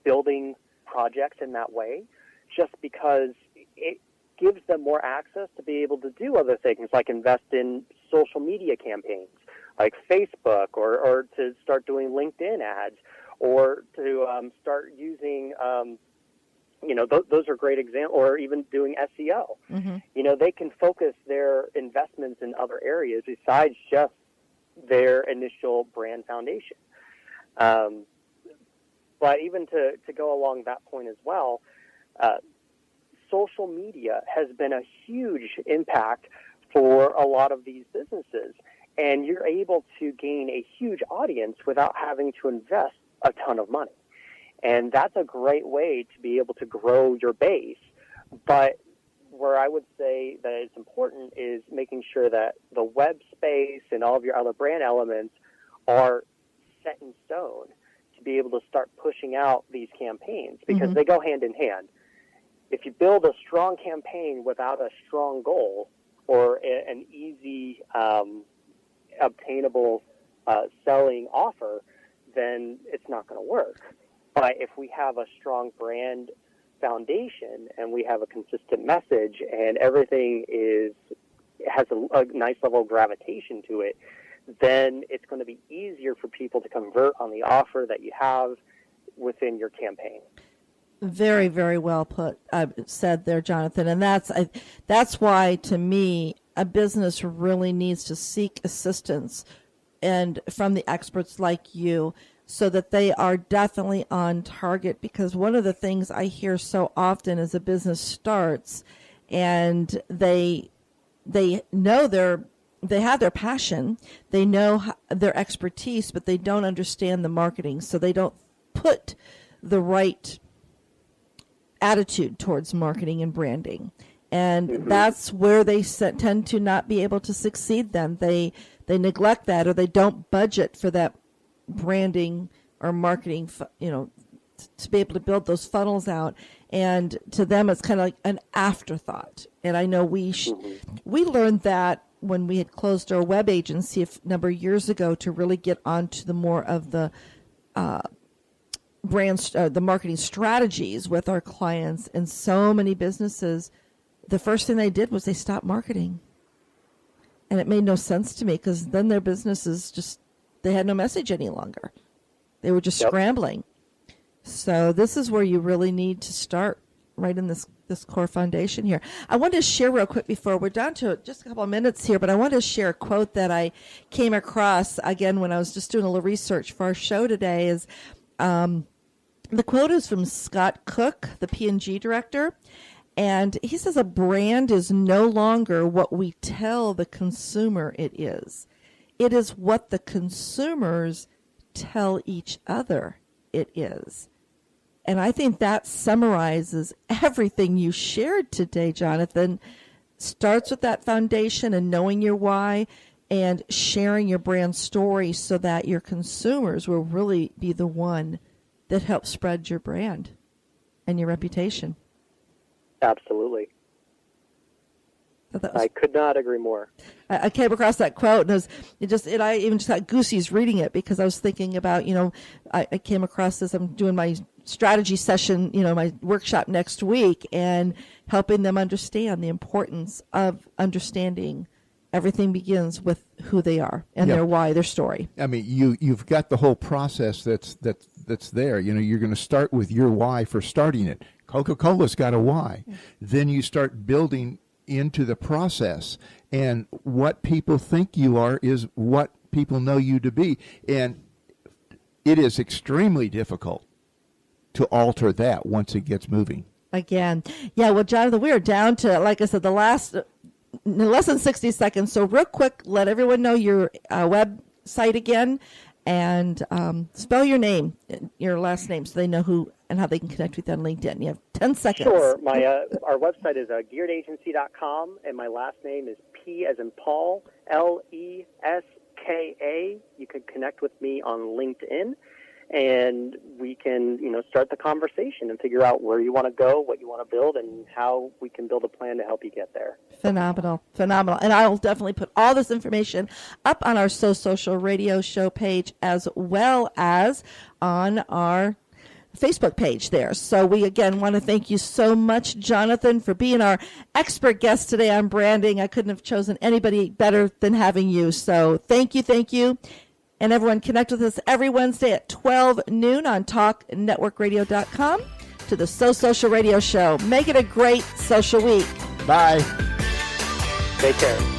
building projects in that way, just because it gives them more access to be able to do other things, like invest in social media campaigns, like Facebook, or to start doing LinkedIn ads, or to start using, those are great examples, or even doing SEO. Mm-hmm. They can focus their investments in other areas besides just their initial brand foundation. But even to go along that point as well, social media has been a huge impact for a lot of these businesses. And you're able to gain a huge audience without having to invest a ton of money. And that's a great way to be able to grow your base. But where I would say that it's important is making sure that the web space and all of your other brand elements are set in stone to be able to start pushing out these campaigns, because they go hand in hand. If you build a strong campaign without a strong goal or an easy obtainable selling offer, then it's not going to work. But if we have a strong brand foundation and we have a consistent message and everything has a nice level of gravitation to it, then it's going to be easier for people to convert on the offer that you have within your campaign. Very, very well said there, Jonathan. And that's why, to me, a business really needs to seek assistance and from the experts like you, so that they are definitely on target. Because one of the things I hear so often is a business starts and they know they have their passion, they know their expertise, but they don't understand the marketing. So they don't put the right attitude towards marketing and branding. And that's where they tend to not be able to succeed then. They neglect that, or they don't budget for that branding or marketing, to be able to build those funnels out. And to them, it's kind of like an afterthought. And I know we learned that when we had closed our web agency a number of years ago to really get onto the more of the the marketing strategies with our clients. And so many businesses, the first thing they did was they stopped marketing. And it made no sense to me, because then their businesses they had no message any longer. They were just scrambling. So this is where you really need to start, right in this core foundation here. I wanted to share real quick before we're down to just a couple of minutes here, but I wanted to share a quote that I came across, again, when I was just doing a little research for our show today. Is the quote is from Scott Cook, the P&G director. And he says, a brand is no longer what we tell the consumer it is. It is what the consumers tell each other it is. And I think that summarizes everything you shared today, Jonathan. Starts with that foundation and knowing your why and sharing your brand story, so that your consumers will really be the one that helps spread your brand and your reputation. Absolutely. I could not agree more. I came across that quote, and I even just got goosies reading it, because I was thinking about, I came across this. I'm doing my strategy session, my workshop next week, and helping them understand the importance of understanding everything begins with who they are and their why, their story. I mean, you've got the whole process that's there. You're going to start with your why for starting it. Coca-Cola's got a why. Then you start building into the process, and what people think you are is what people know you to be. And it is extremely difficult to alter that once it gets moving. Again. Yeah, well, Jonathan, we are down to, like I said, the less than 60 seconds. So real quick, let everyone know your website again, and spell your name, your last name, so they know who and how they can connect with you on LinkedIn. You have 10 seconds. Sure. Our website is gearedagency.com, and my last name is P as in Paul, Leska. You can connect with me on LinkedIn, and we can, start the conversation and figure out where you want to go, what you want to build, and how we can build a plan to help you get there. Phenomenal. And I'll definitely put all this information up on our So Social radio show page, as well as on our Facebook page there. So we, again, want to thank you so much, Jonathan, for being our expert guest today on branding. I couldn't have chosen anybody better than having you. So thank you, thank you. And everyone, connect with us every Wednesday at 12 noon on talknetworkradio.com to the So Social Radio Show. Make it a great social week. Bye. Take care.